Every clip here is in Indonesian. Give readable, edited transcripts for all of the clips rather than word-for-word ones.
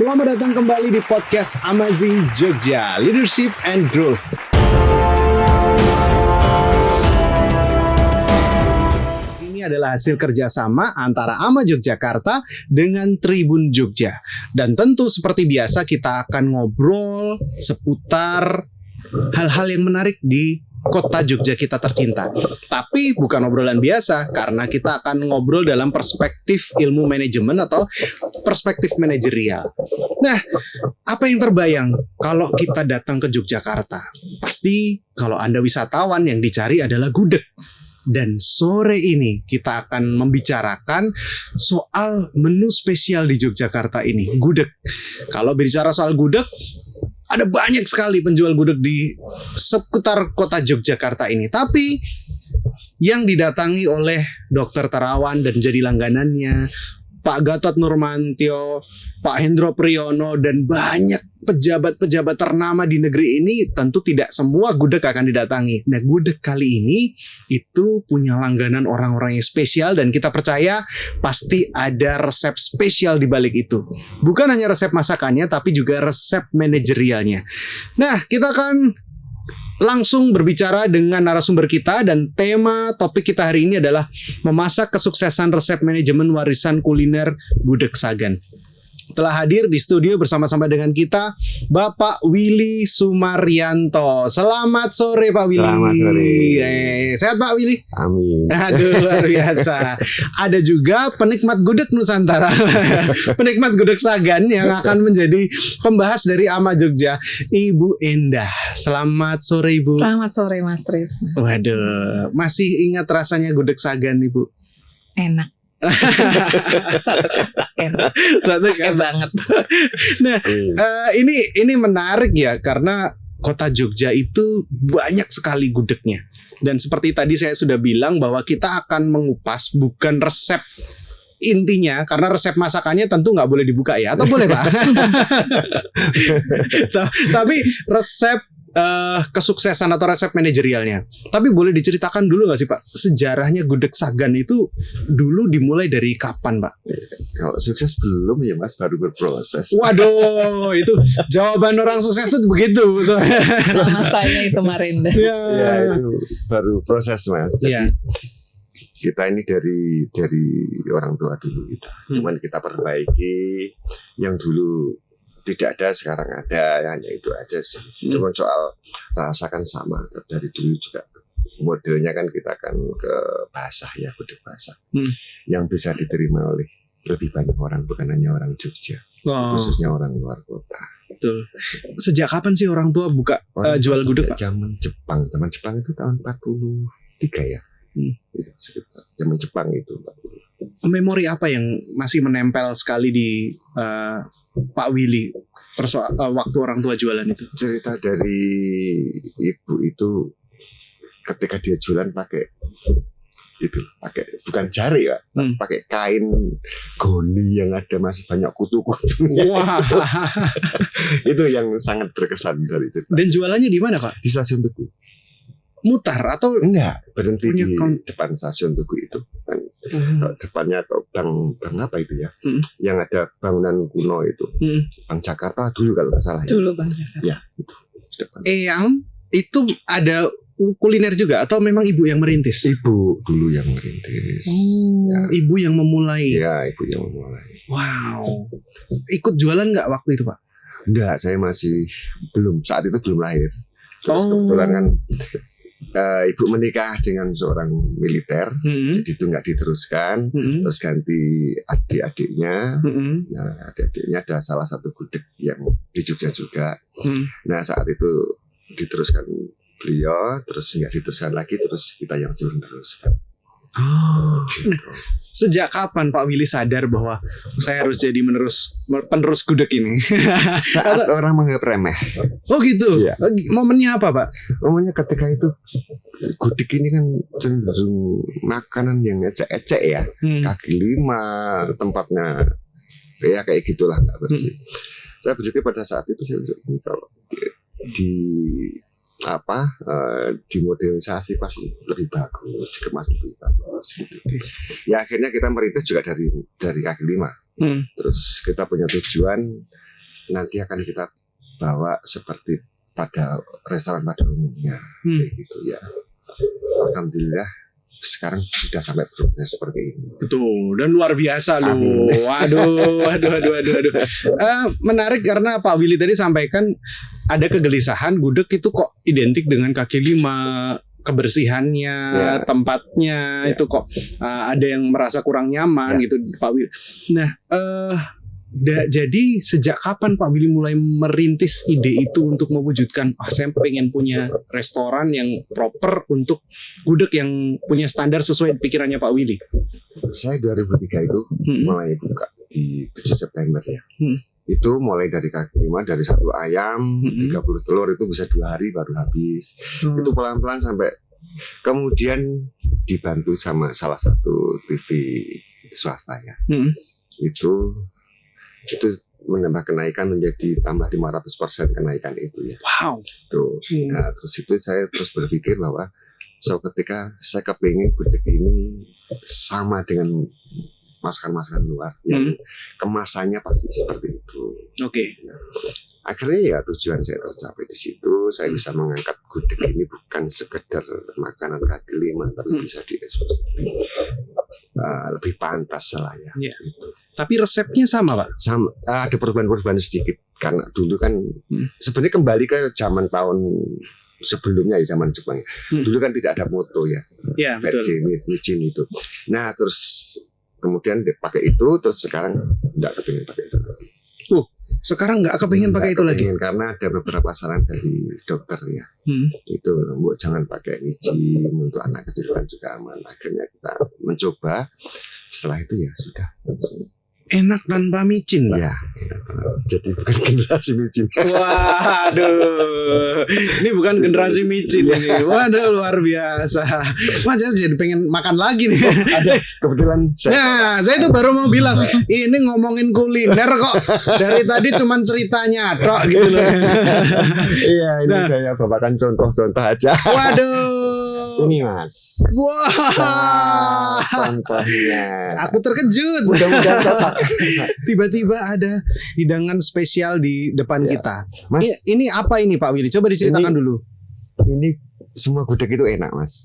Selamat datang kembali di podcast Amazing Jogja, Leadership and Growth. Ini adalah hasil kerjasama antara AMA Yogyakarta dengan Tribun Jogja. Dan tentu seperti biasa kita akan ngobrol seputar hal-hal yang menarik di kota Jogja kita tercinta. Tapi bukan obrolan biasa, karena kita akan ngobrol dalam perspektif ilmu manajemen atau perspektif manajerial. Nah, apa yang terbayang kalau kita datang ke Yogyakarta? Pasti kalau Anda wisatawan yang dicari adalah gudeg. Dan sore ini kita akan membicarakan soal menu spesial di Yogyakarta ini, gudeg. Kalau bicara soal gudeg, ada banyak sekali penjual gudeg di seputar kota Yogyakarta ini. Tapi yang didatangi oleh Dr. Terawan dan jadi langganannya Pak Gatot Nurmantio, Pak Hendro Priyono, dan banyak pejabat-pejabat ternama di negeri ini, tentu tidak semua gudeg akan didatangi. Nah, gudeg kali ini itu punya langganan orang-orang yang spesial, dan kita percaya pasti ada resep spesial di balik itu. Bukan hanya resep masakannya, tapi juga resep manajerialnya. Nah, kita akan langsung berbicara dengan narasumber kita, dan tema topik kita hari ini adalah memasak kesuksesan resep manajemen warisan kuliner Gudeg Sagan. Telah hadir di studio bersama-sama dengan kita Bapak Willy Sumaryanto. Selamat sore Pak Willy. Selamat sore. Sehat Pak Willy? Amin. Aduh, luar biasa. Ada juga penikmat gudeg Nusantara, penikmat gudeg Sagan yang akan menjadi pembahas dari AMA Jogja, Ibu Endah. Selamat sore Ibu. Selamat sore Mas Tris. Waduh, masih ingat rasanya gudeg Sagan Ibu? Enak. Satu kata enak. Satu kata banget. Nah, ini menarik ya, karena kota Jogja itu banyak sekali gudegnya. Dan seperti tadi saya sudah bilang bahwa kita akan mengupas bukan resep intinya, karena resep masakannya tentu nggak boleh dibuka ya, atau boleh Pak? Tapi resep kesuksesan atau resep manajerialnya. Tapi boleh diceritakan dulu nggak sih Pak, sejarahnya Gudeg Sagan itu dulu dimulai dari kapan Pak? Kalau sukses belum ya Mas, baru berproses. Waduh, itu jawaban orang sukses itu begitu. Nama saya itu Marinda. Ya itu baru proses Mas. Jadi ya, kita ini dari orang tua dulu kita. Cuman kita perbaiki yang dulu tidak ada, sekarang ada, hanya itu aja sih. Cuma soal rasa kan sama dari dulu juga. Modelnya kan kita akan ke basah ya, gudeg basah, yang bisa diterima oleh lebih banyak orang, bukan hanya orang Jogja, khususnya orang luar kota. Betul. Sejak kapan sih orang tua buka jual gudeg Pak? Zaman Jepang itu tahun 43 ya. Itu sekitar zaman Jepang itu 40. Memori apa yang masih menempel sekali di Pak Willy waktu orang tua jualan itu? Cerita dari ibu itu ketika dia jualan pakai bukan jari ya, pakai kain goni yang ada masih banyak kutu-kutunya. Wah. Itu yang sangat berkesan dari cerita. Dan jualannya di mana Pak? Di stasiun Tugu. Mutar atau enggak, berhenti di depan stasiun Tugu itu kan. Depannya atau bank apa itu ya, yang ada bangunan kuno itu, Bank Jakarta dulu kalau nggak salah. Dulu Bank Jakarta. Ya itu depan. Yang itu ada kuliner juga atau memang ibu yang merintis? Ibu dulu yang merintis. Ya. Ibu yang memulai. Ya, ibu yang memulai. Wow. Ikut jualan nggak waktu itu Pak? Enggak, saya masih belum, saat itu belum lahir. Terus kebetulan kan ibu menikah dengan seorang militer, jadi itu nggak diteruskan. Terus ganti adik-adiknya. Nah, adik-adiknya ada salah satu gudeg yang di Jogja juga. Nah, saat itu diteruskan beliau, terus nggak diteruskan lagi, terus kita yang meneruskan. Nah, sejak kapan Pak Willy sadar bahwa saya harus jadi penerus gudeg ini? Saat orang menganggap remeh. Oh gitu. Iya. Momennya apa Pak? Momennya ketika itu gudeg ini kan cenderung makanan yang ecek-ecek ya, kaki lima tempatnya, ya kayak gitulah nggak bersih. Saya berpikir pada saat itu saya berpikir kalau dimodernisasi pasti lebih bagus, dikemas lebih bagus gitu. Ya akhirnya kita merintis juga dari kaki lima. Terus kita punya tujuan nanti akan kita bawa seperti pada restoran pada umumnya, kayak gitu ya. Alhamdulillah sekarang sudah sampai proses seperti ini. Betul, dan luar biasa loh. Amin. Waduh. Menarik karena Pak Willy tadi sampaikan ada kegelisahan gudeg itu kok identik dengan kaki lima, kebersihannya, tempatnya itu kok ada yang merasa kurang nyaman gitu Pak Willy. Nah, jadi sejak kapan Pak Willy mulai merintis ide itu untuk mewujudkan saya pengen punya restoran yang proper untuk gudeg yang punya standar sesuai pikirannya Pak Willy? Saya 2003 itu mulai buka di 7 September ya. Itu mulai dari kaki lima, dari 1 ayam, 30 telur itu bisa 2 hari baru habis. Itu pelan-pelan sampai kemudian dibantu sama salah satu TV swasta ya. Itu menambah kenaikan menjadi tambah 500% kenaikan itu ya. Wow. Tuh. Nah, terus itu saya terus berpikir bahwa ketika saya kepingin gudeg ini sama dengan masakan-masakan luar yang kemasannya pasti seperti itu. Oke. Nah, akhirnya ya tujuan saya tercapai di situ. Saya bisa mengangkat gudeg ini bukan sekedar makanan kaki lima, tapi bisa diekspos lebih pantas lah ya. Gitu. Tapi resepnya sama Pak? Sama, ada perubahan-perubahan sedikit karena dulu kan sebenarnya kembali ke zaman tahun sebelumnya ya, zaman Jepang. Dulu kan tidak ada moto ya. Iya, betul. Micin itu. Nah, terus kemudian dipakai itu, terus sekarang enggak kepingin pakai itu. Sekarang nggak kepingin pakai itu lagi? Karena ada beberapa saran dari dokter ya. Itu, Bu, jangan pakai micin untuk anak kecil kan juga aman. Akhirnya kita mencoba. Setelah itu ya sudah. Enak tanpa micin, Pak. Ya, jadi bukan generasi micin. Waduh, ini bukan generasi micin ini. Waduh, luar biasa. Mas, saya jadi pengen makan lagi nih. Ada kebetulan. Saya tuh baru mau bilang, ini ngomongin kuliner kok. Dari tadi cuman ceritanya tok gitu loh. Iya, ini saya bawakan contoh-contoh aja. Waduh. Ini Mas. Wah. Contohnya. Aku terkejut. Mudah-mudahan cocok. Tiba-tiba ada hidangan spesial di depan kita. Mas, ini apa ini Pak Willy? Coba diceritakan dulu. Ini semua gudeg itu enak Mas.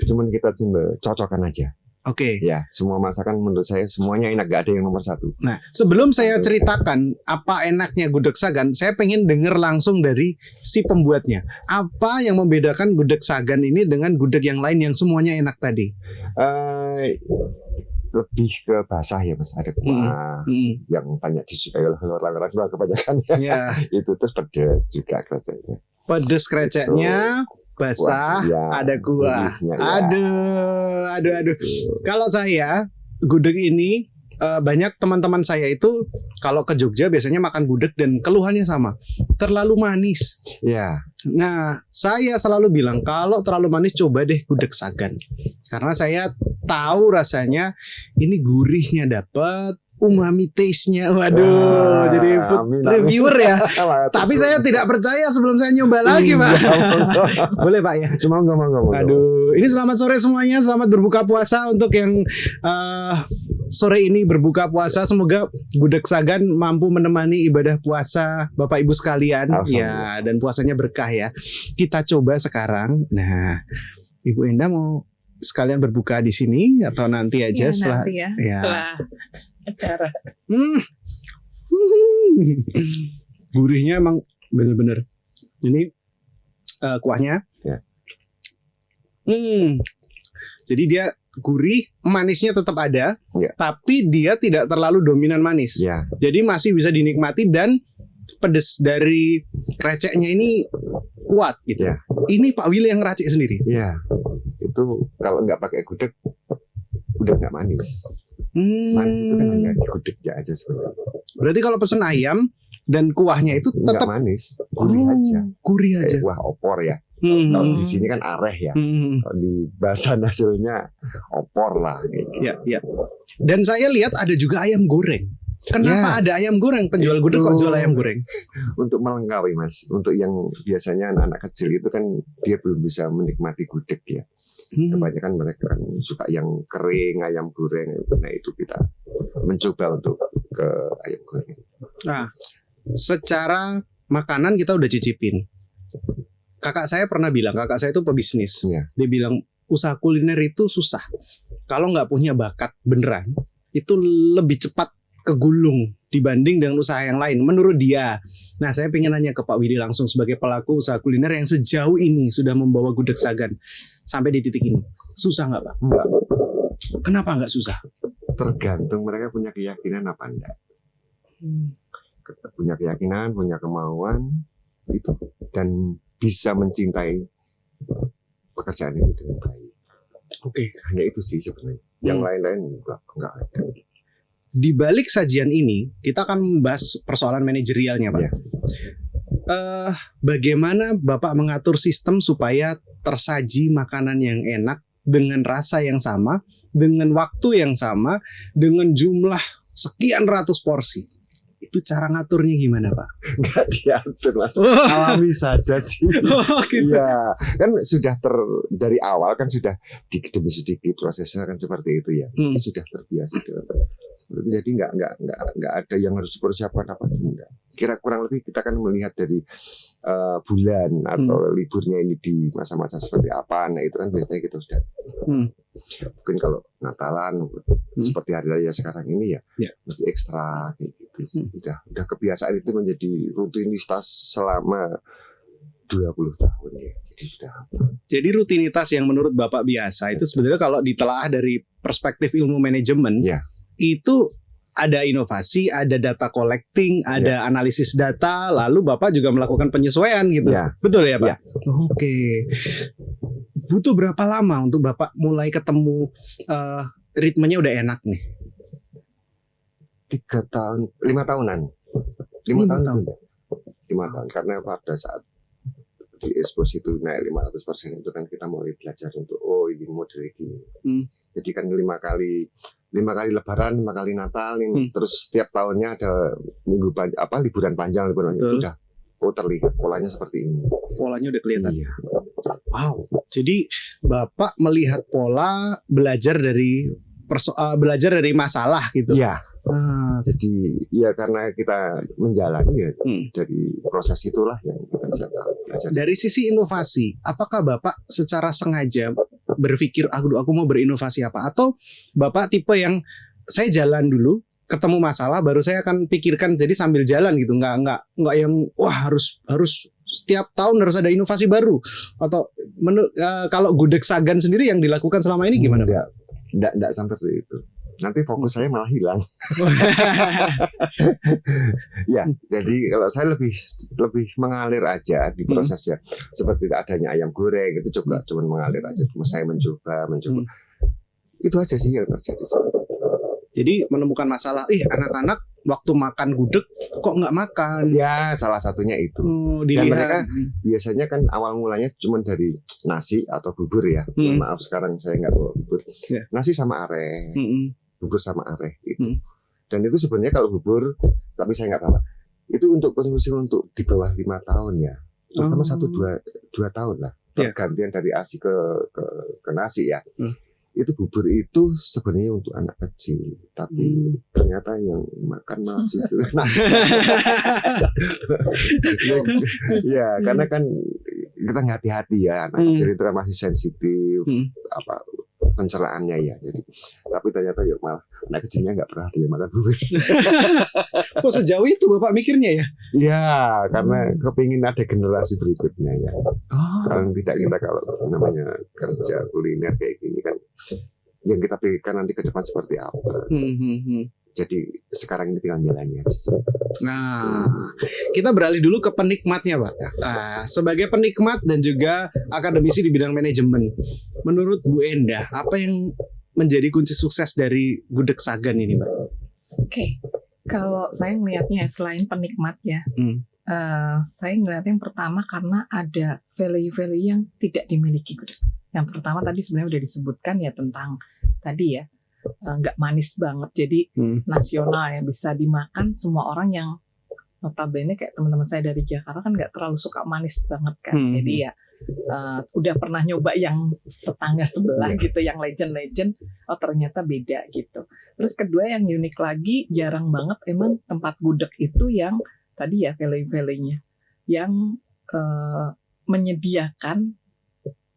Cuman kita coba cocokkan aja. Oke. Ya, semua masakan menurut saya semuanya enak, gak ada yang nomor 1. Nah, sebelum saya ceritakan apa enaknya gudeg Sagan, saya pengen dengar langsung dari si pembuatnya. Apa yang membedakan gudeg Sagan ini dengan gudeg yang lain yang semuanya enak tadi? Lebih ke basah ya Mas, ada kuah yang banyak disukai oleh orang-orang kebanyakan ya. Itu terus pedas juga kreceknya. Pedas kreceknya. Basah, ada kuah. Aduh. Kalau saya gudeg ini banyak teman-teman saya itu kalau ke Jogja biasanya makan gudeg dan keluhannya sama, terlalu manis. Ya. Nah, saya selalu bilang kalau terlalu manis coba deh gudeg Sagan, karena saya tahu rasanya ini gurihnya dapat. Umami taste-nya. Waduh, jadi food reviewer ya. Tapi saya tidak percaya sebelum saya nyoba lagi, Pak. Boleh, Pak ya? Cuma ngomong. Aduh, ini selamat sore semuanya. Selamat berbuka puasa untuk yang sore ini berbuka puasa. Semoga gudeg Sagan mampu menemani ibadah puasa Bapak Ibu sekalian ya, dan puasanya berkah ya. Kita coba sekarang. Nah, Ibu Enda mau sekalian berbuka di sini atau nanti aja setelah nanti setelah acara. Gurihnya emang bener-bener. Ini kuahnya. Ya. Jadi dia gurih, manisnya tetap ada, tapi dia tidak terlalu dominan manis. Ya. Jadi masih bisa dinikmati dan pedes dari kreceknya ini kuat gitu. Ya. Ini Pak Willy yang ngeracik sendiri. Iya. Itu kalau nggak pakai gudeg udah nggak manis. Manis itu kan hanya di gudegnya aja sebenarnya. Berarti kalau pesen ayam dan kuahnya itu tetap nggak manis, gurih aja. Gurih aja. Kuah opor ya. Kalau di sini kan areh ya. Kalau di bahasa hasilnya opor lah. Gitu. Ya. Dan saya lihat ada juga ayam goreng. Kenapa ada ayam goreng? Penjual gudeg kok jual ayam goreng? Untuk melengkapi Mas. Untuk yang biasanya anak-anak kecil itu kan dia belum bisa menikmati gudeg ya. Kebanyakan mereka kan suka yang kering, ayam goreng. Nah itu kita mencoba untuk ke ayam goreng. Nah, secara makanan kita udah cicipin. Kakak saya pernah bilang, kakak saya itu pebisnis. Iya. Dia bilang usaha kuliner itu susah. Kalau nggak punya bakat beneran, itu lebih cepat kegulung dibanding dengan usaha yang lain menurut dia. Nah, saya pengen nanya ke Pak Willy langsung sebagai pelaku usaha kuliner yang sejauh ini sudah membawa Gudeg Sagan sampai di titik ini. Susah nggak Pak? Enggak. Kenapa nggak susah? Tergantung mereka punya keyakinan apa enggak. Punya keyakinan, punya kemauan itu, dan bisa mencintai pekerjaan itu dengan baik. Oke. Hanya itu sih sebenarnya. Yang lain-lain enggak ada. Di balik sajian ini kita akan membahas persoalan manajerialnya, Pak. Ya. Bagaimana Bapak mengatur sistem supaya tersaji makanan yang enak dengan rasa yang sama, dengan waktu yang sama, dengan jumlah sekian ratus porsi. Itu cara ngaturnya gimana, Pak? Enggak diatur, Mas. Alami saja sih. Oh, gitu. Iya, kan sudah dari awal kan sudah demi sedikit prosesnya kan seperti itu ya. Sudah terbiasa dengan seperti itu. Jadi enggak ada yang harus dipersiapkan apa enggak. Kira kurang lebih kita kan melihat dari bulan atau liburnya ini di masa-masa seperti apa. Nah, itu kan biasanya kita sudah mungkin kalau Natalan seperti hari raya sekarang ini ya mesti ekstra kayak gitu. Udah kebiasaan itu menjadi rutinitas selama 20 tahun ya. Jadi rutinitas yang menurut Bapak biasa itu sebenarnya kalau ditelaah dari perspektif ilmu manajemen itu ada inovasi, ada data collecting, ada analisis data, lalu Bapak juga melakukan penyesuaian gitu. Betul ya, Pak? Oke. Butuh berapa lama untuk Bapak mulai ketemu ritmenya udah enak nih? 5 tahunan. 5 tahun. 5 tahun karena pada saat di expose itu naik 500% itu kan kita mulai belajar untuk ini model gini. Jadi kan 5 kali Lebaran, 5 kali Natal, terus setiap tahunnya ada liburan panjang itu udah terlihat polanya seperti ini. Polanya udah kelihatan. Iya. Wow. Jadi Bapak melihat pola belajar dari masalah gitu. Iya. Jadi ya karena kita menjalani ya dari proses itulah yang kita bisa belajar. Dari sisi inovasi, apakah Bapak secara sengaja berpikir aku mau berinovasi apa, atau Bapak tipe yang saya jalan dulu ketemu masalah baru saya akan pikirkan jadi sambil jalan gitu, nggak yang harus setiap tahun harus ada inovasi baru, atau kalau Gudeg Sagan sendiri yang dilakukan selama ini gimana? Enggak sampai itu. Nanti fokus saya malah hilang. Ya, jadi kalau saya lebih mengalir aja di prosesnya. Seperti adanya ayam goreng itu juga cuma mengalir aja. Saya mencoba. Itu aja sih yang terjadi. Jadi menemukan masalah, anak-anak waktu makan gudeg kok nggak makan? Ya, salah satunya itu. Dan mereka biasanya kan awal mulanya cuma dari nasi atau bubur ya. Maaf sekarang saya nggak bawa bubur. Nasi sama areh. Bubur sama areh itu. Dan itu sebenarnya kalau bubur, tapi saya nggak bawa. Itu untuk konsumsi untuk di bawah 5 tahun ya. Terutama 1-2 tahun lah. Pergantian dari ASI ke nasi ya. Itu bubur itu sebenarnya untuk anak kecil, tapi ternyata yang makan malah justru ya, karena kan kita hati-hati ya, anak kecil itu kan masih sensitif pencernaannya ya. Jadi tapi ternyata ya malah anak kecilnya nggak pernah dia makan bubur. Kok sejauh itu Bapak mikirnya ya? Ya, karena kepingin ada generasi berikutnya ya. Kalau tidak kita kalau namanya kerja kuliner kayak gini kan, yang kita pikirkan nanti ke depan seperti apa. Jadi sekarang ini tinggal jalani aja. Nah, kita beralih dulu ke penikmatnya, Pak. Sebagai penikmat dan juga akademisi di bidang manajemen, menurut Bu Endah, apa yang menjadi kunci sukses dari Gudeg Sagan ini, Pak? Oke. Kalau saya melihatnya selain penikmat ya, saya melihatnya yang pertama karena ada value-value yang tidak dimiliki gudeg. Yang pertama tadi sebenarnya udah disebutkan ya tentang tadi ya, nggak manis banget, jadi nasional yang bisa dimakan semua orang, yang notabene kayak teman-teman saya dari Jakarta kan nggak terlalu suka manis banget kan. Jadi ya udah pernah nyoba yang tetangga sebelah gitu, yang legend, oh ternyata beda gitu. Terus kedua yang unik lagi, jarang banget emang tempat gudeg itu yang tadi ya value-value-nya yang menyediakan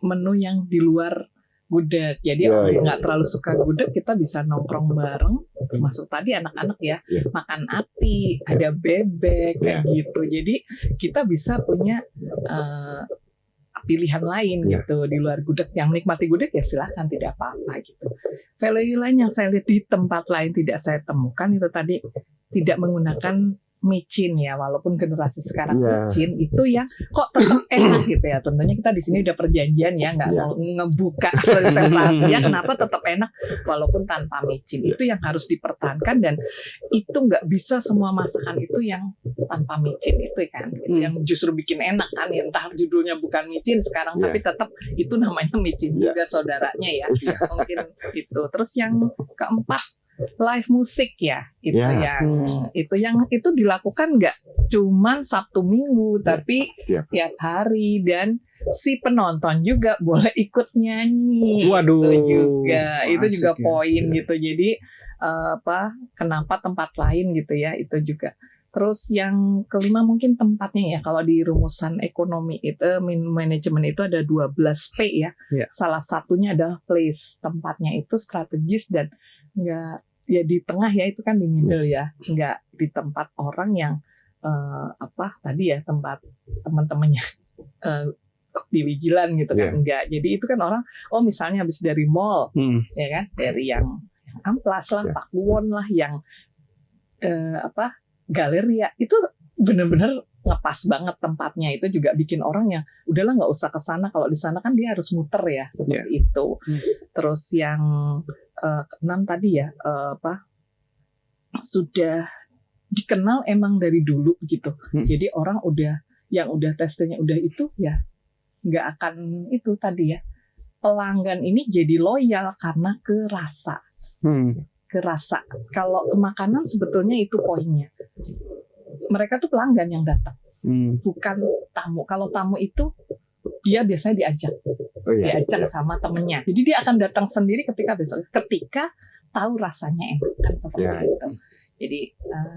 menu yang di luar gudeg. Jadi nggak terlalu suka gudeg, kita bisa nongkrong bareng, termasuk tadi anak-anak ya, makan ati, ada bebek kayak gitu. Jadi kita bisa punya pilihan lain gitu di luar gudeg. Yang menikmati gudeg ya silahkan, tidak apa-apa gitu. Value lain yang saya lihat di tempat lain tidak saya temukan itu tadi tidak menggunakan micin ya, walaupun generasi sekarang micin itu yang kok tetap enak gitu ya. Tentunya kita di sini udah perjanjian ya, nggak mau ngebuka separasi ya, kenapa tetap enak walaupun tanpa micin. Itu yang harus dipertahankan, dan itu nggak bisa semua masakan itu yang tanpa micin itu kan, yang justru bikin enak kan, ya, entah judulnya bukan micin sekarang tapi tetap itu namanya micin juga saudaranya ya. Mungkin itu. Terus yang keempat, live musik ya, itu dilakukan nggak cuman Sabtu Minggu, tapi tiap hari, dan si penonton juga boleh ikut nyanyi. Waduh, itu juga poin gitu. Jadi kenapa tempat lain gitu ya, itu juga. Terus yang kelima mungkin tempatnya ya, kalau di rumusan ekonomi itu manajemen itu ada 12P ya. Salah satunya adalah place, tempatnya itu strategis dan nggak ya di tengah ya, itu kan di middle ya, nggak di tempat orang yang tadi ya, tempat teman-temannya di vigilan gitu kan, enggak. Jadi itu kan orang misalnya habis dari mall ya kan, dari yang Amplas lah, Pakuwon lah, yang Galeria, itu benar-benar ngepas banget tempatnya. Itu juga bikin orang yang udahlah nggak usah ke sana, kalau di sana kan dia harus muter ya, seperti itu. Terus yang keenam tadi ya, sudah dikenal emang dari dulu gitu. Jadi orang yang udah tesnya udah itu ya nggak akan itu tadi ya, pelanggan ini jadi loyal karena kerasa. Kerasa. Kalau ke makanan sebetulnya itu poinnya. Mereka tuh pelanggan yang datang, bukan tamu. Kalau tamu itu dia biasanya diajak sama temennya. Jadi dia akan datang sendiri ketika tahu rasanya enak kan, seperti itu. Jadi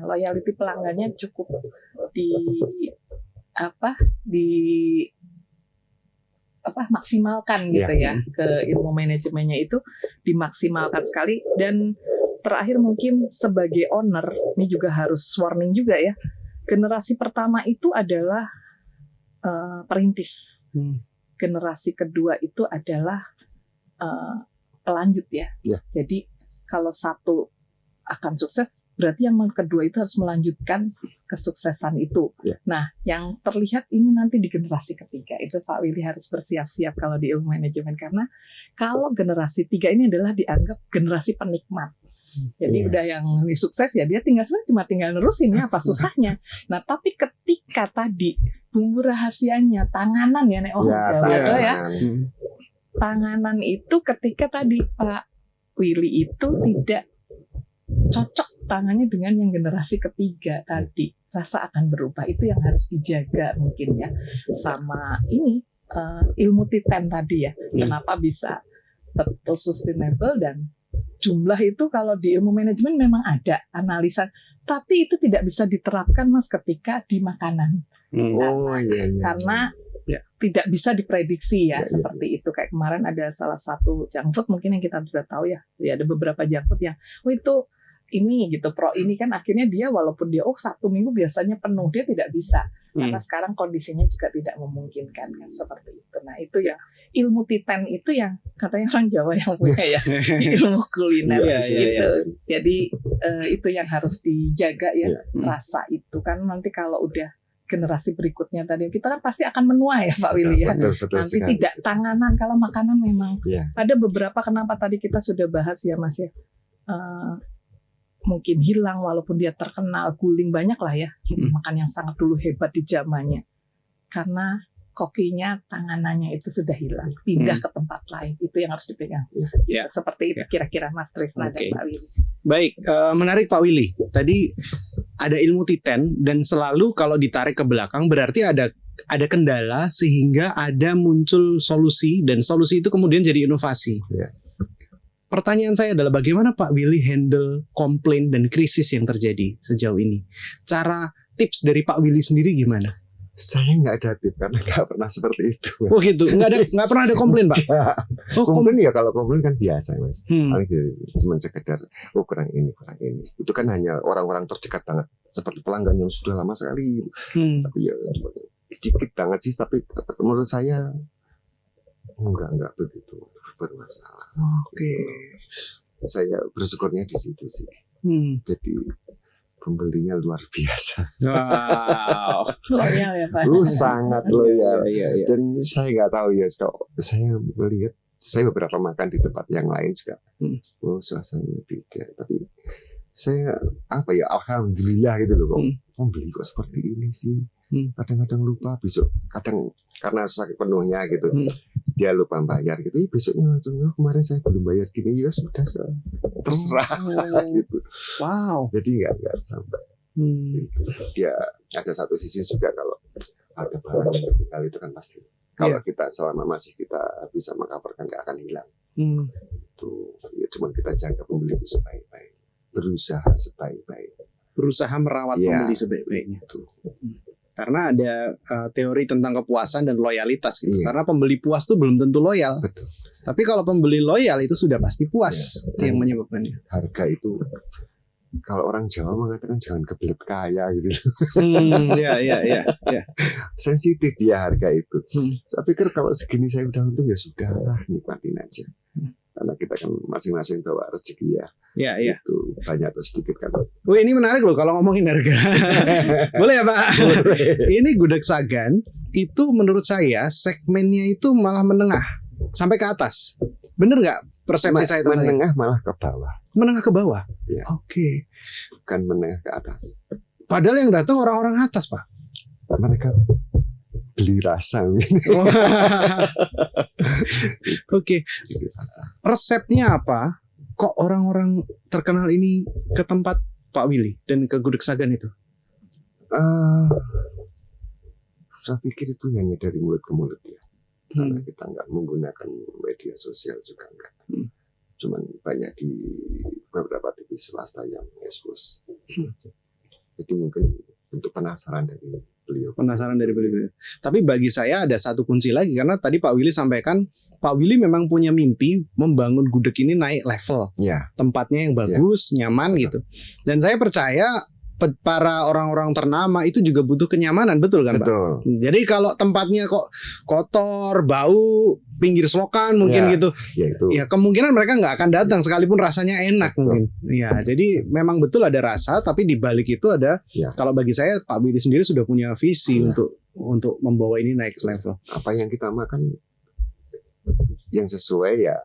loyalty pelanggannya cukup maksimalkan gitu ya. Ke ilmu manajemennya itu dimaksimalkan sekali. Dan terakhir mungkin sebagai owner, ini juga harus warning juga ya. Generasi pertama itu adalah perintis. Generasi kedua itu adalah pelanjut ya. Jadi kalau satu akan sukses, berarti yang kedua itu harus melanjutkan kesuksesan itu. Nah, yang terlihat ini nanti di generasi ketiga itu Pak Willy harus bersiap-siap kalau di ilmu manajemen, karena kalau generasi 3 ini adalah dianggap generasi penikmat. Jadi udah yang sukses ya, dia cuma tinggal nerusin ya, apa susahnya. Nah, tapi ketika tadi bumbu rahasianya tanganan ya, tanganan itu ketika tadi Pak Willy itu tidak cocok tangannya dengan yang generasi ketiga tadi, rasa akan berubah. Itu yang harus dijaga mungkin ya. Sama ini ilmu Titan tadi ya, kenapa bisa terus sustainable, dan jumlah itu kalau di ilmu manajemen memang ada analisa, tapi itu tidak bisa diterapkan Mas ketika di makanan. Karena tidak bisa diprediksi ya, seperti itu. Kayak kemarin ada salah satu junk food mungkin yang kita sudah tahu ya, ada beberapa junk food yang itu ini gitu, pro ini kan, akhirnya dia walaupun dia Sabtu Minggu biasanya penuh, dia tidak bisa karena sekarang kondisinya juga tidak memungkinkan kan, seperti itu. Nah, itu yang ilmu Titan itu yang katanya orang Jawa yang punya ya, ilmu kuliner gitu. Jadi itu yang harus dijaga ya, rasa itu kan. Nanti kalau udah generasi berikutnya tadi, kita kan pasti akan menua ya Pak Willy ya. Betul nanti sekali. Tidak tanganan, kalau makanan memang ada beberapa, kenapa tadi kita sudah bahas ya Mas ya, mungkin hilang walaupun dia terkenal, guling banyak lah ya, makan yang sangat dulu hebat di zamannya, karena kokinya tanganannya itu sudah hilang, pindah ke tempat lain. Itu yang harus dipegang. Seperti itu kira-kira Mas Trisna dan Pak Willy. Baik, menarik Pak Willy. Tadi ada ilmu Titan, dan selalu kalau ditarik ke belakang berarti ada kendala sehingga ada muncul solusi, dan solusi itu kemudian jadi inovasi. Pertanyaan saya adalah bagaimana Pak Willy handle komplain dan krisis yang terjadi sejauh ini? Cara tips dari Pak Willy sendiri gimana? Saya nggak ada tip karena nggak pernah seperti itu. Oh gitu, nggak pernah ada komplain Pak? Oh, Komplain ya, kalau komplain kan biasa Mas. Hmm. Paling cuma sekedar kurang ini. Itu kan hanya orang-orang terdekat banget, seperti pelanggan yang sudah lama sekali. Tapi ya dikit banget sih, tapi menurut saya enggak begitu bermasalah. Oke. Saya bersyukurnya di situ sih. Jadi pembelinya luar biasa. Wow. Loyal ya Pak. Sangat loyal. Iya. Dan saya nggak tahu ya, kalau saya melihat, saya beberapa makan di tempat yang lain juga, suasananya beda. Tapi saya alhamdulillah gitu loh, kok membeli kok seperti ini sih. Kadang-kadang lupa, besok kadang karena sakit penuhnya gitu, dia lupa bayar gitu. Besoknya langsung, kemarin saya belum bayar gini, ya sudah terserah gitu. Wow. Jadi nggak sampai. Itu sih. Ya ada satu sisi juga, kalau ada barang yang ketinggal itu kan pasti, kalau kita selama masih kita bisa mengcoverkan, nggak akan hilang. Itu ya, cuman kita jaga pembeli itu sebaik-baik, berusaha sebaik-baik, berusaha merawat pembeli sebaik-baiknya. Karena ada teori tentang kepuasan dan loyalitas gitu. Karena pembeli puas tuh belum tentu loyal. Betul. Tapi kalau pembeli loyal itu sudah pasti puas. Itu yang menyebabkannya. Harga itu, kalau orang Jawa mengatakan jangan kebelet kaya gitu. Iya. Sensitif dia harga itu. Saya pikir kalau segini saya udah untung, ya sudah lah, nikmatin aja. Karena kita kan masing-masing bawa rezeki ya. Iya. Itu banyak atau sedikit kan. Wih, ini menarik loh kalau ngomongin harga. Boleh ya Pak? Ini Gudeg Sagan itu menurut saya segmennya itu malah menengah sampai ke atas. Bener nggak persepsi saya tentang menengah malah ke bawah. Menengah ke bawah? Ya. Oke. Bukan menengah ke atas. Padahal yang datang orang-orang atas Pak. Mereka beli rasa. Oke. Resepnya apa? Kok orang-orang terkenal ini ke tempat Pak Willy dan ke Gudeg Sagan itu? Saya pikir itu hanya dari mulut ke mulut ya. Karena kita nggak menggunakan media sosial juga enggak. Cuman banyak di beberapa TV swasta yang expose. Jadi mungkin untuk penasaran dari beliau. Tapi bagi saya ada satu kunci lagi, karena tadi Pak Willy sampaikan, Pak Willy memang punya mimpi membangun gudeg ini naik level. Tempatnya yang bagus, nyaman gitu. Dan saya percaya para orang-orang ternama itu juga butuh kenyamanan, betul kan Pak? Jadi kalau tempatnya kok kotor, bau, pinggir selokan mungkin gitu, ya kemungkinan mereka nggak akan datang sekalipun rasanya enak mungkin. Ya, jadi memang betul ada rasa, tapi di balik itu ada. Kalau bagi saya Pak Willy sendiri sudah punya visi untuk membawa ini naik level. Apa yang kita makan yang sesuai ya,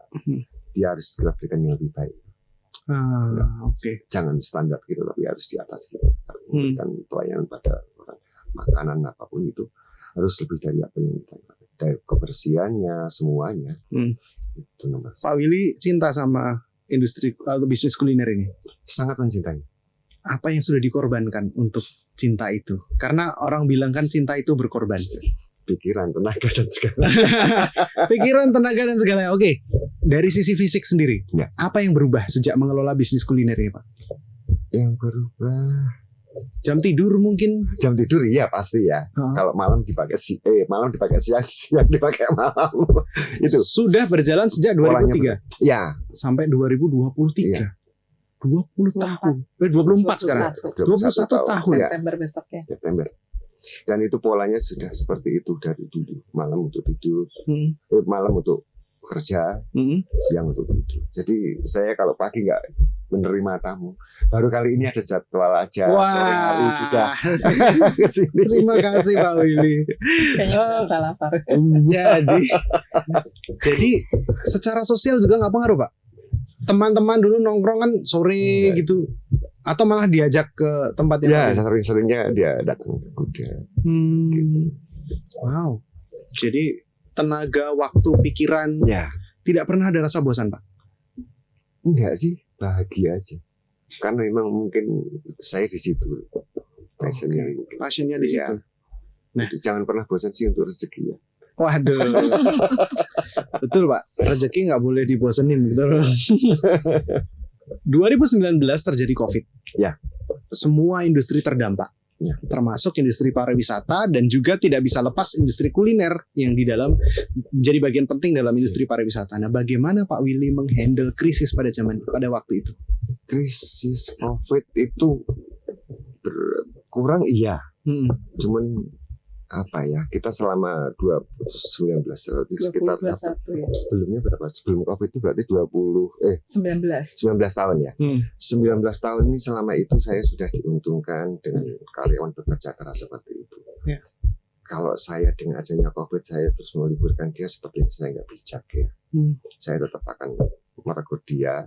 dia harus kita berikan yang lebih baik. Oke. Jangan standar gitu, tapi harus di atas gitu. Memberikan pelayanan pada orang, makanan apapun itu harus lebih dari apa yang kita makan. Dari kebersihannya, semuanya. Itu nomor satu. Pak Willy cinta sama industri atau bisnis kuliner ini? Sangat mencintai. Apa yang sudah dikorbankan untuk cinta itu? Karena orang bilang kan cinta itu berkorban. Pikiran, tenaga dan segala. Pikiran, tenaga dan segala. Oke. Dari sisi fisik sendiri, apa yang berubah sejak mengelola bisnis kuliner ini, Pak? Yang berubah, jam tidur mungkin. Jam tidur iya pasti ya. Kalau malam dipakai malam dipakai siang dipakai malam. Itu sudah berjalan sejak 2003. Ya, sampai 2023. 20 tahun. 24 sekarang. 21 tahun. September besok ya. September. Dan itu polanya sudah seperti itu dari dulu. Malam untuk tidur, malam untuk kerja, siang untuk tidur. Jadi saya kalau pagi nggak menerima tamu, baru kali ini ada jadwal aja. Sore hari sudah kesini. Terima kasih Pak Willy. Salah Pak. Jadi secara sosial juga nggak pengaruh Pak. Teman-teman dulu nongkrong kan sore gitu. Atau malah diajak ke tempat yang sering-seringnya dia datang ke gudeg. Gitu. Wow. Jadi tenaga, waktu, pikiran tidak pernah ada rasa bosan Pak? Enggak sih, bahagia aja. Karena memang mungkin saya di situ. Passionnya di situ. Nah, jangan pernah bosan sih untuk rezeki ya. Waduh. Betul Pak, rezeki nggak boleh dibosenin, betul. 2019 terjadi COVID. Ya. Semua industri terdampak. Ya. termasuk industri pariwisata dan juga tidak bisa lepas industri kuliner yang di dalam jadi bagian penting dalam industri pariwisata. Nah, bagaimana Pak Willy menghandle krisis pada waktu itu? Krisis COVID itu kurang iya. Cuman apa ya, kita selama 2019 berarti sekitar 2021 ya. sebelumnya berapa? Sebelum COVID itu berarti 19. 19 tahun ya. 19 tahun ini selama itu saya sudah diuntungkan dengan karyawan bekerja keras seperti itu. Ya. Kalau saya dengan adanya COVID saya terus meliburkan dia, seperti itu saya nggak bijak ya. Saya tetap akan merekrut dia.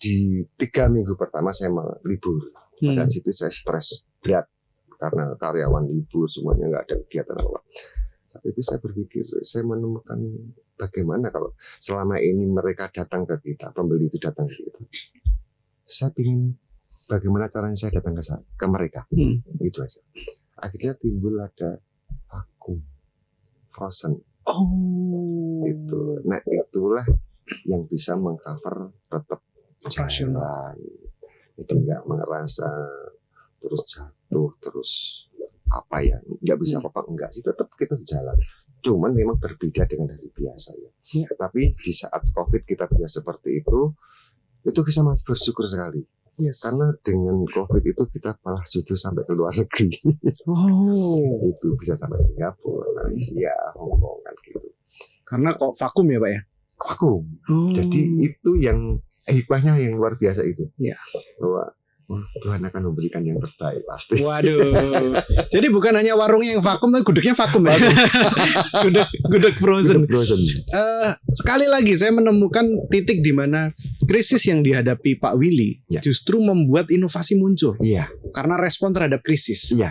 Di 3 minggu pertama saya mau libur. Pada situ saya stres berat karena karyawan libur, semuanya nggak ada kegiatan apa. Tapi itu saya berpikir, saya menemukan bagaimana kalau selama ini mereka datang ke kita, pembeli itu datang ke kita. Saya ingin bagaimana caranya saya datang ke mereka. Itu aja. Akhirnya timbul ada vakum, frozen. Itu. Nah, itulah yang bisa mengcover tetap jalan. Jadi nggak merasa terus jatuh, terus apa ya, nggak bisa apa-apa, enggak sih, tetap kita jalan. Cuman memang berbeda dengan hari biasa ya. Tapi di saat COVID kita bisa seperti itu kita masih bersyukur sekali. Yes. Karena dengan COVID itu kita malah justru sampai ke luar negeri. Itu bisa sampai Singapura, Malaysia, Hong Kong kan gitu. Karena kok vakum ya Pak ya? Vakum. Jadi itu yang hikmahnya yang luar biasa itu. Ya. Bahwa Tuhan akan memberikan yang terbaik pasti. Waduh. Jadi bukan hanya warungnya yang vakum, tapi gudegnya vakum ya. Gudeg frozen. Sekali lagi saya menemukan titik di mana krisis yang dihadapi Pak Willy justru membuat inovasi muncul. Iya. Karena respon terhadap krisis. Iya.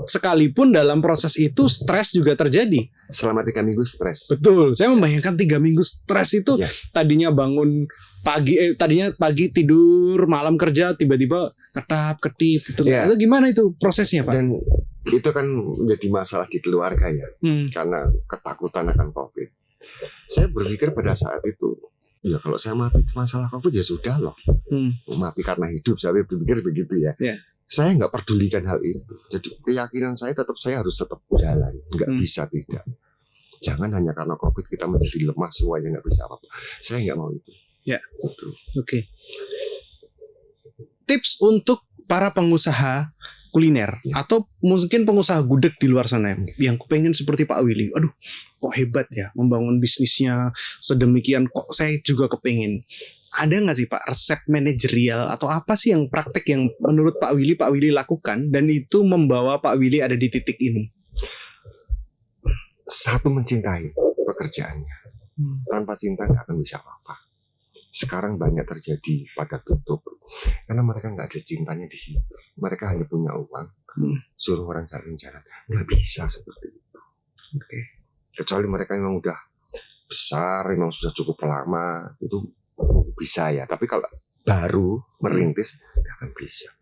Sekalipun dalam proses itu stres juga terjadi. Selama 3 minggu stres. Betul. Saya membayangkan 3 minggu stres itu tadinya bangun tadinya pagi tidur, malam kerja, tiba-tiba ketip gitu. Itu gimana itu prosesnya Pak? Dan itu kan menjadi masalah di keluarga ya. Karena ketakutan akan COVID. Saya berpikir pada saat itu, ya kalau saya mati masalah COVID ya sudah loh. Mati karena hidup, saya berpikir begitu ya. Saya nggak pedulikan hal itu. Jadi keyakinan saya harus tetap jalan, nggak bisa tidak. Jangan hanya karena COVID kita menjadi lemah semuanya nggak bisa apa-apa. Saya nggak mau itu. Ya, Oke. Tips untuk para pengusaha kuliner atau mungkin pengusaha gudeg di luar sana yang kepengen seperti Pak Willy. Aduh, kok hebat ya membangun bisnisnya sedemikian. Kok saya juga kepengen. Ada nggak sih Pak resep manajerial atau apa sih yang praktek yang menurut Pak Willy lakukan dan itu membawa Pak Willy ada di titik ini? Satu, mencintai pekerjaannya. Tanpa cinta nggak akan bisa apa-apa. Sekarang banyak terjadi pada tutup karena mereka nggak ada cintanya di situ. Mereka hanya punya uang, suruh orang cari jalan. Nggak bisa seperti itu. Kecuali mereka memang udah besar, memang sudah cukup lama, itu bisa ya. Tapi kalau baru merintis nggak akan bisa.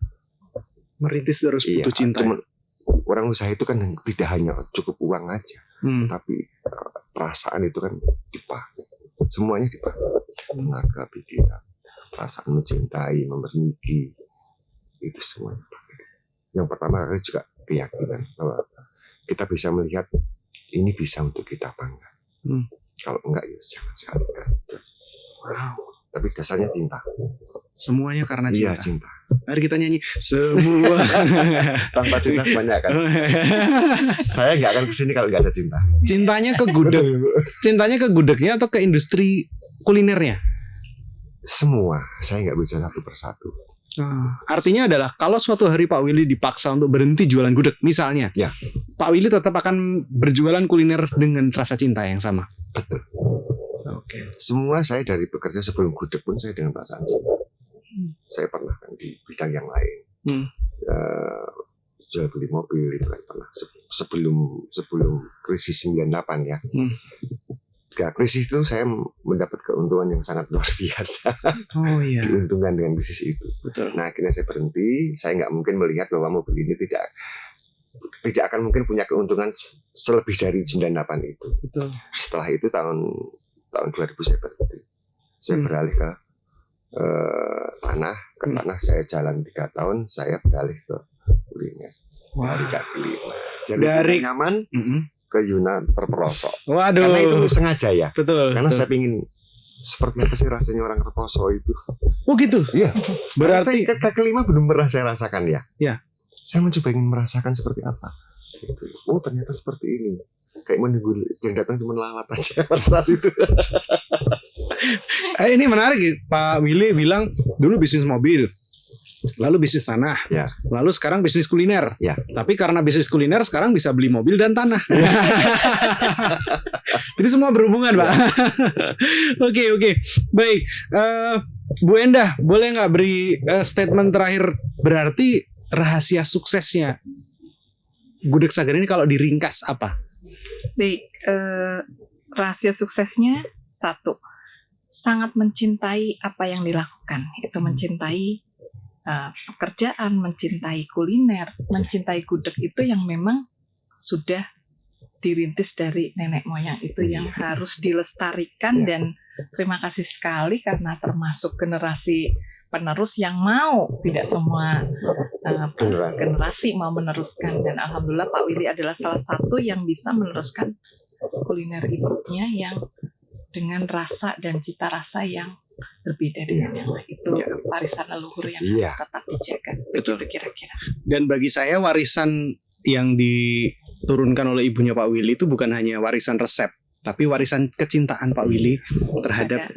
Merintis terus butuh cinta. Cuman, orang usaha itu kan tidak hanya cukup uang aja, tapi perasaan itu kan dipakai. Semuanya dipakai. Tenaga, pikiran, perasaan mencintai, memiliki, itu semuanya. Yang pertama juga keyakinan bahwa kita bisa melihat ini bisa untuk kita apa enggak. Kalau enggak ya jangan sekali. Tapi dasarnya cinta. Semuanya karena cinta. Iya, cinta. Mari kita nyanyi semua. Tanpa cinta semuanya akan. Saya nggak akan kesini kalau nggak ada cinta. Cintanya ke gudeg. Cintanya ke gudegnya atau ke industri kulinernya? Semua. Saya nggak bisa satu persatu. Artinya adalah kalau suatu hari Pak Willy dipaksa untuk berhenti jualan gudeg misalnya, Pak Willy tetap akan berjualan kuliner dengan rasa cinta yang sama. Betul. Semua saya dari bekerja sebelum gudeg pun saya dengan perasaan cinta. Saya pernah kan di bidang yang lain, jual beli mobil itu kan pernah sebelum krisis 98 ya. Krisis itu saya mendapat keuntungan yang sangat luar biasa. Diuntungkan dengan bisnis itu. Betul. Nah akhirnya saya berhenti. Saya nggak mungkin melihat bahwa mobil ini tidak akan mungkin punya keuntungan selebih dari 98 itu. Betul. Setelah itu tahun 2000 saya berhenti. Saya beralih ke tanah. Ke tanah saya jalan 3 tahun. Saya beralih ke kuliner. Wah. Dari kaki lima. Jadi Dari nyaman ke Yunan terperosok. Waduh. Karena itu sengaja ya. Betul. Karena betul. saya pingin seperti apa sih rasanya orang Reposo itu. Oh gitu. Iya. Berarti Saya kaki lima belum pernah saya rasakan ya. Ya. Saya mencoba ingin merasakan seperti apa. Gitu. Oh ternyata seperti ini. Kayak menunggu yang datang cuma lalat aja pada saat itu. Ini menarik, Pak Willy bilang dulu bisnis mobil, lalu bisnis tanah, Ya. lalu sekarang bisnis kuliner. Ya. Tapi karena bisnis kuliner sekarang bisa beli mobil dan tanah. Jadi semua berhubungan, Pak. Oke. Baik, Bu Endah, boleh nggak beri statement terakhir? Berarti rahasia suksesnya Gudeg Sagan ini kalau diringkas apa? Baik, rahasia suksesnya satu, sangat mencintai apa yang dilakukan. Itu mencintai pekerjaan, mencintai kuliner, mencintai gudeg itu yang memang sudah dirintis dari nenek moyang itu yang harus dilestarikan. Dan terima kasih sekali karena termasuk generasi penerus yang mau, tidak semua generasi mau meneruskan, dan alhamdulillah Pak Willy adalah salah satu yang bisa meneruskan kuliner ibunya yang dengan rasa dan cita rasa yang berbeda dengan yang lain. Itu warisan leluhur yang harus tetap dijaga. Betul kira-kira. Dan bagi saya warisan yang diturunkan oleh ibunya Pak Willy itu bukan hanya warisan resep, tapi warisan kecintaan Pak Willy terhadap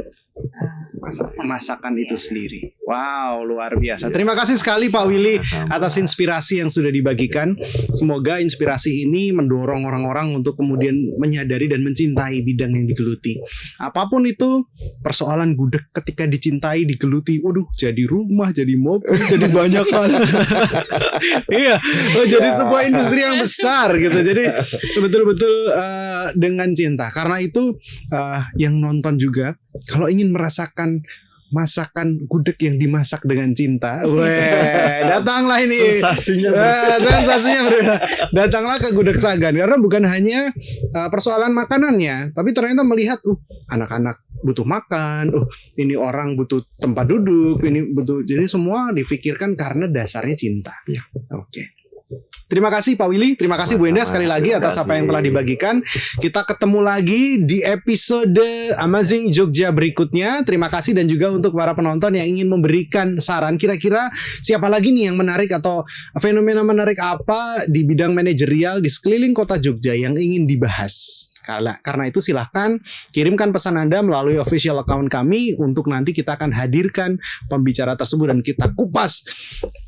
masakan itu sendiri. Wow, luar biasa. Terima kasih sekali Pak Willy atas inspirasi yang sudah dibagikan. Semoga inspirasi ini mendorong orang-orang untuk kemudian menyadari dan mencintai bidang yang digeluti. Apapun itu, persoalan gudeg ketika dicintai, digeluti, waduh, jadi rumah, jadi mobil, jadi banyak hal. Iya, jadi sebuah industri yang besar gitu. Jadi betul-betul dengan cinta. Karena itu yang nonton juga kalau ingin merasakan masakan gudeg yang dimasak dengan cinta, datanglah ini. Sensasinya berbeda. Datanglah ke Gudeg Sagan karena bukan hanya persoalan makanannya, tapi ternyata melihat anak-anak butuh makan, ini orang butuh tempat duduk, ini butuh. Jadi semua dipikirkan karena dasarnya cinta. Ya. Oke. Terima kasih Pak Willy, terima kasih Bu Endah sekali lagi atas apa yang telah dibagikan. Kita ketemu lagi di episode Amazing Jogja berikutnya. Terima kasih dan juga untuk para penonton yang ingin memberikan saran. Kira-kira siapa lagi nih yang menarik atau fenomena menarik apa di bidang manajerial di sekeliling kota Jogja yang ingin dibahas. Karena itu silahkan kirimkan pesan Anda melalui official account kami untuk nanti kita akan hadirkan pembicara tersebut dan kita kupas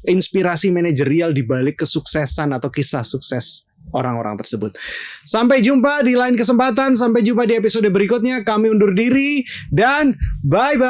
inspirasi manajerial di balik kesuksesan atau kisah sukses orang-orang tersebut. Sampai jumpa di lain kesempatan, sampai jumpa di episode berikutnya. Kami undur diri dan bye-bye.